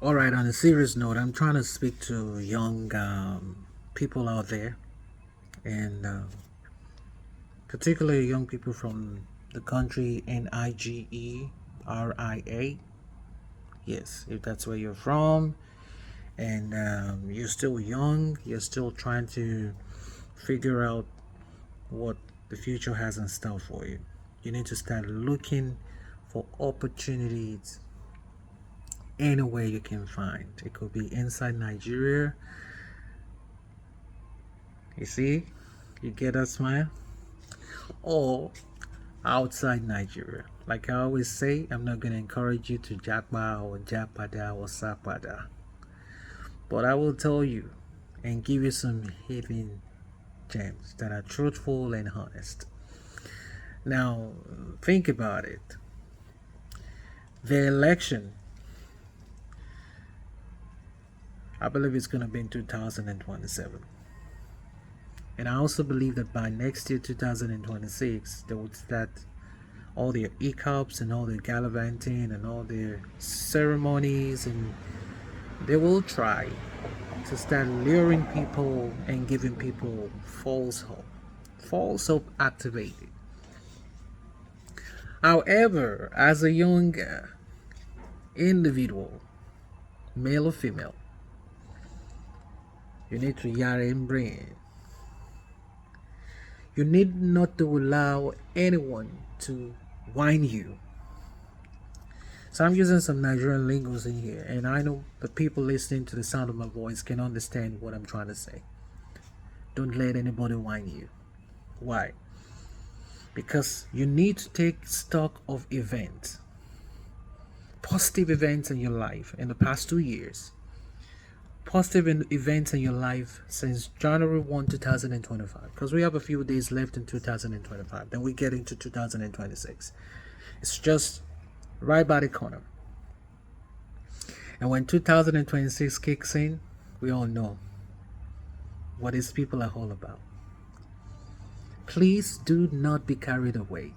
All right, on a serious note, I'm trying to speak to young people out there, and particularly young people from the country Nigeria. Yes, if that's where you're from, and you're still young, you're still trying to figure out what the future has in store for you. You need to start looking for opportunities anywhere you can find. It could be inside Nigeria. You see, you get that smile? Or outside Nigeria. Like I always say, I'm not going to encourage you to Japa or Japada or Sapada. But I will tell you and give you some hidden gems that are truthful and honest. Now, think about it. The election, I believe it's going to be in 2027. And I also believe that by next year, 2026, they would start all their e-cups and all their gallivanting and all their ceremonies, and they will try to start luring people and giving people false hope activated. However, as a young individual, male or female, you need to yare and brain. You need not to allow anyone to whine you. So I'm using some Nigerian lingos in here, and I know the people listening to the sound of my voice can understand what I'm trying to say. Don't let anybody whine you. Why? Because you need to take stock of events, positive events in your life in the past 2 years, positive events in your life since January 1, 2025, because we have a few days left in 2025, then we get into 2026. It's just right by the corner. And when 2026 kicks in, we all know what these people are all about. Please do not be carried away.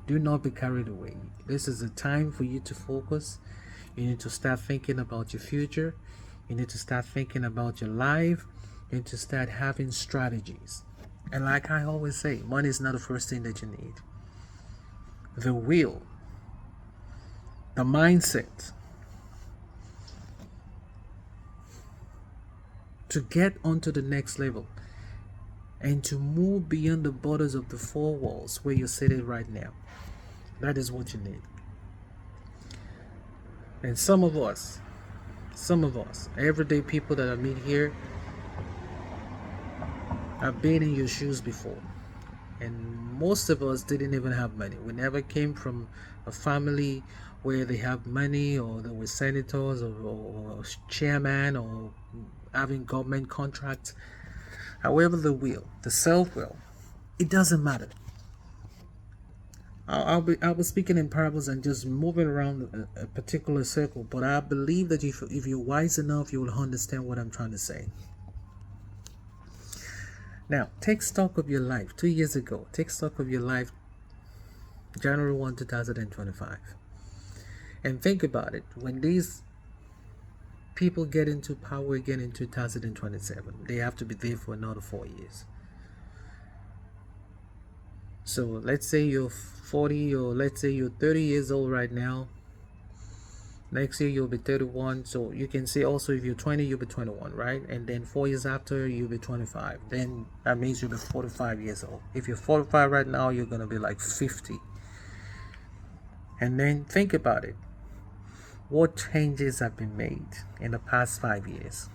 Do not be carried away. This is a time for you to focus. You need to start thinking about your future. You need to start thinking about your life. You need to start having strategies. And like I always say, money is not the first thing that you need. The will, the mindset to get onto the next level and to move beyond the borders of the four walls where you're sitting right now. That is what you need. And some of us, everyday people that I meet here, have been in your shoes before. And most of us didn't even have money. We never came from a family where they have money, or they were senators or chairman or having government contracts. However, the self-will, it doesn't matter. I'll be speaking in parables and just moving around a particular circle, but I believe that if you're wise enough, you will understand what I'm trying to say. Now, take stock of your life 2 years ago. Take stock of your life January 1, 2025. And think about it. When these people get into power again in 2027, they have to be there for another 4 years. So let's say you're 40, or let's say you're 30 years old right now. Next year you'll be 31. So you can say also, if you're 20, you'll be 21, right? And then 4 years after, you'll be 25. Then that means you'll be 45 years old. If you're 45 right now, you're going to be like 50. And then think about it. What changes have been made in the past 5 years?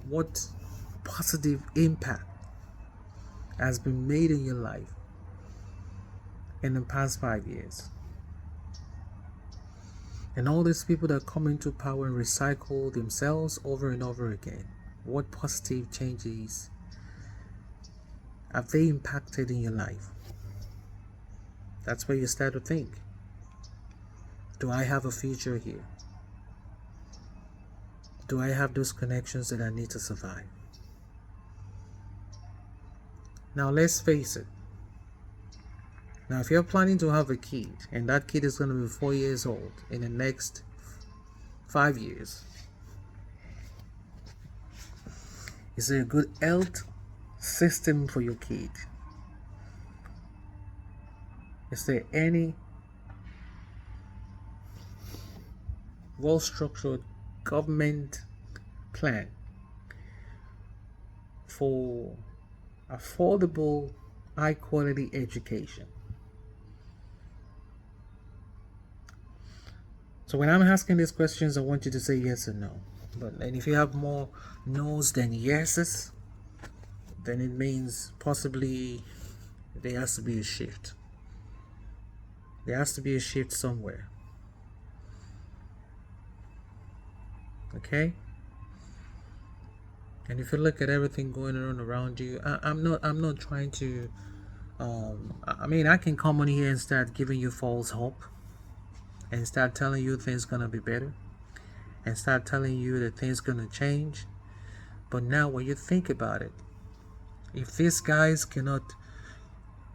What positive impact has been made in your life in the past 5 years? And all these people that come into power and recycle themselves over and over again, what positive changes have they impacted in your life? That's where you start to think. Do I have a future here? Do I have those connections that I need to survive? Now let's face it. Now if you're planning to have a kid, and that kid is going to be 4 years old in the next 5 years? Is there a good health system for your kid? Is there any well structured government plan for affordable, high quality education? So when I'm asking these questions, I want you to say yes or no. And if you have more no's than yeses, then it means possibly there has to be a shift. There has to be a shift somewhere. Okay? And if you look at everything going on around you, I'm not trying to I can come on here and start giving you false hope and start telling you things gonna be better and start telling you that things gonna change. But now when you think about it, if these guys cannot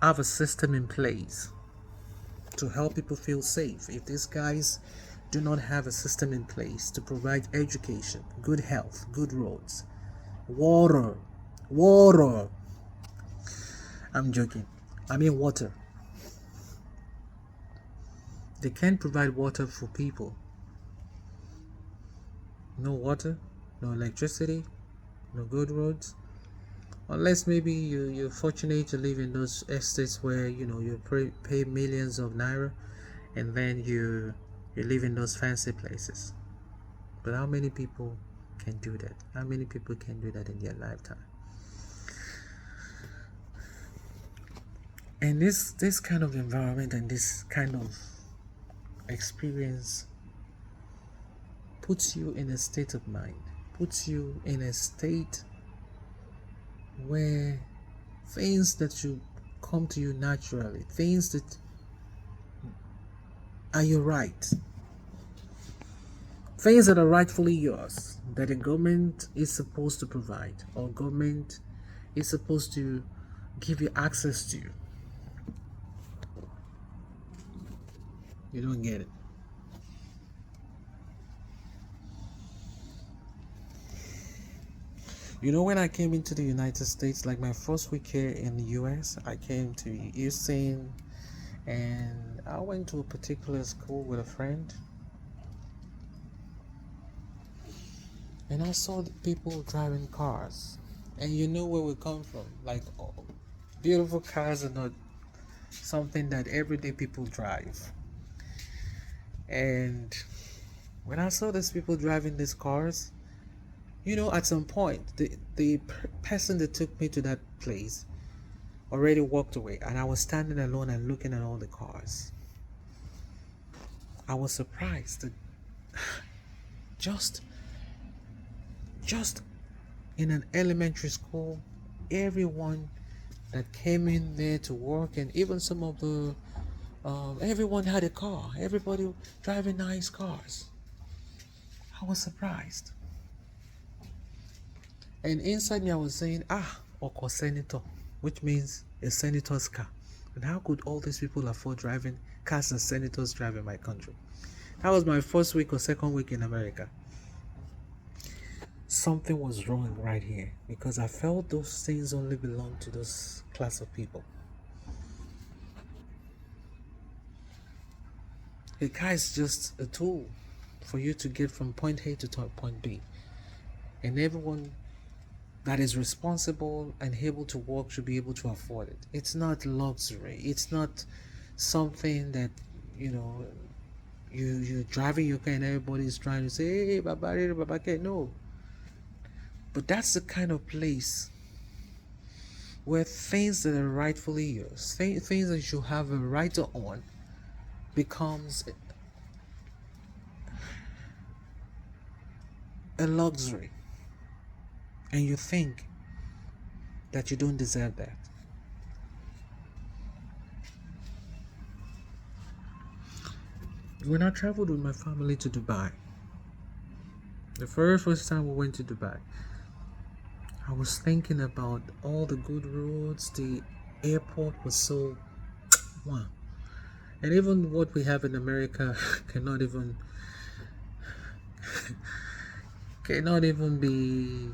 have a system in place to help people feel safe, if these guys do not have a system in place to provide education, good health, good roads, water, I'm joking, I mean water. They can't provide water for people. No water, no electricity, no good roads. Unless maybe you're fortunate to live in those estates where you pay millions of naira and then you live in those fancy places. But how many people can do that? How many people can do that in their lifetime? And this kind of environment and this kind of experience puts you in a state of mind, puts you in a state where things that should come to you naturally, things that are your right, things that are rightfully yours, that the government is supposed to provide or government is supposed to give you access to. You don't get it. When I came into the United States, like my first week here in the US, I came to Houston and I went to a particular school with a friend. And I saw the people driving cars. And you know where we come from. Like, beautiful cars are not something that everyday people drive. And when I saw these people driving these cars, at some point, the person that took me to that place already walked away, and I was standing alone and looking at all the cars. I was surprised that just in an elementary school, everyone that came in there to work, and even some of the everyone had a car. Everybody driving nice cars. I was surprised. And inside me, I was saying, Oko Senator, which means a senator's car. And how could all these people afford driving cars and senators drive in my country? That was my first week or second week in America. Something was wrong right here because I felt those things only belong to those class of people. A car is just a tool for you to get from point A to point B. And everyone that is responsible and able to work should be able to afford it. It's not luxury. It's not something that, you're driving your car and everybody's trying to say, hey, Baba, no. But that's the kind of place where things that are rightfully yours, things that you have a right to own, becomes a luxury. And you think that you don't deserve that. When I traveled with my family to Dubai, the first time we went to Dubai, I was thinking about all the good roads. The airport was so wow. And even what we have in America cannot even cannot even be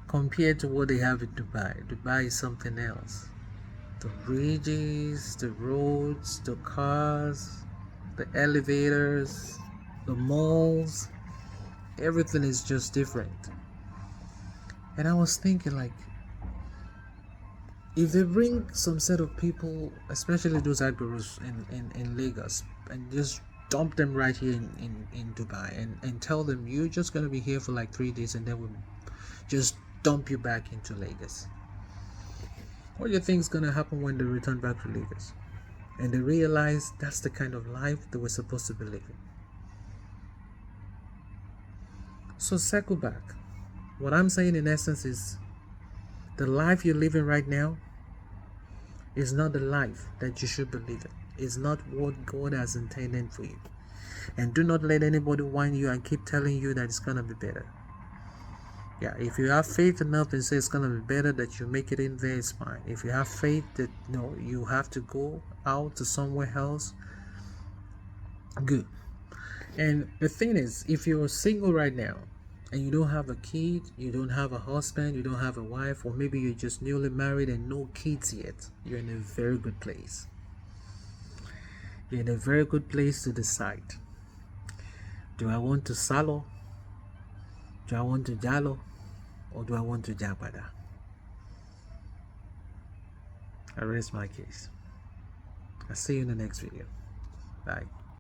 compared to what they have in Dubai. Dubai is something else. The bridges, the roads, the cars, the elevators, the malls, everything is just different. And I was thinking, like, if they bring some set of people, especially those Agboros in Lagos, and just dump them right here in Dubai and tell them you're just going to be here for like 3 days and then we'll just dump you back into Lagos. What do you think is going to happen when they return back to Lagos? And they realize that's the kind of life they were supposed to be living. So circle back. What I'm saying in essence is the life you're living right now is not the life that you should be living. It's not what God has intended for you. And do not let anybody whine you and keep telling you that it's going to be better. Yeah, if you have faith enough and say it's going to be better, that you make it in there, it's fine. If you have faith that no, you have to go out to somewhere else, good. And the thing is, if you're single right now and you don't have a kid, you don't have a husband, you don't have a wife, or maybe you're just newly married and no kids yet, you're in a very good place. You're in a very good place to decide. Do I want to Salo? Do I want to Jalo? Or do I want to Japada? I rest my case. I'll see you in the next video. Bye.